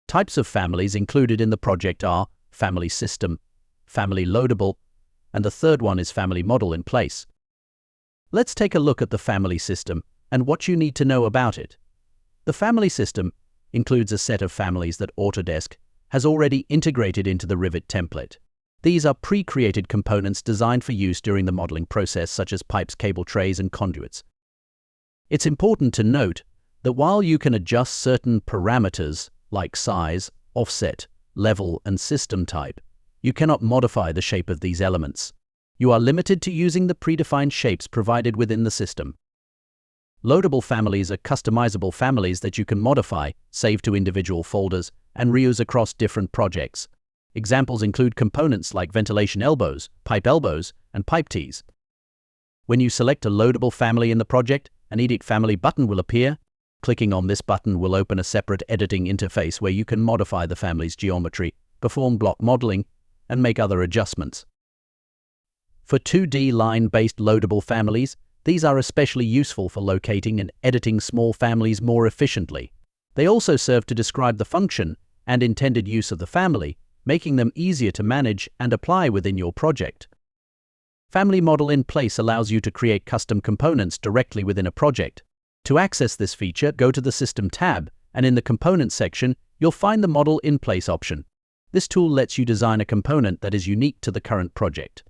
Types of families included in the project are family system, family loadable, and the third one is family model in place. Let's take a look at the family system and what you need to know about it. The family system includes a set of families that Autodesk has already integrated into the Revit template. These are pre-created components designed for use during the modeling process, such as pipes, cable trays, and conduits. It's important to note that while you can adjust certain parameters like size, offset, level, and system type, you cannot modify the shape of these elements. You are limited to using the predefined shapes provided within the system. Loadable families are customizable families that you can modify, save to individual folders, and reuse across different projects. Examples include components like ventilation elbows, and pipe tees. When you select a loadable family in the project, an Edit Family button will appear. Clicking on this button will open a separate editing interface where you can modify the family's geometry, perform block modeling, and make other adjustments. For 2D line-based loadable families, these are especially useful for locating and editing small families more efficiently. They also serve to describe the function and intended use of the family, making them easier to manage and apply within your project. Family Model in Place allows you to create custom components directly within a project. To access this feature, go to the System tab, and in the Components section, you'll find the Model in Place option. This tool lets you design a component that is unique to the current project.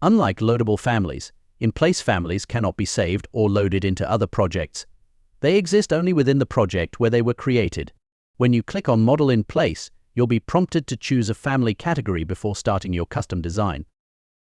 Unlike loadable families, in-place families cannot be saved or loaded into other projects. They exist only within the project where they were created. When you click on Model in Place, you'll be prompted to choose a family category before starting your custom design.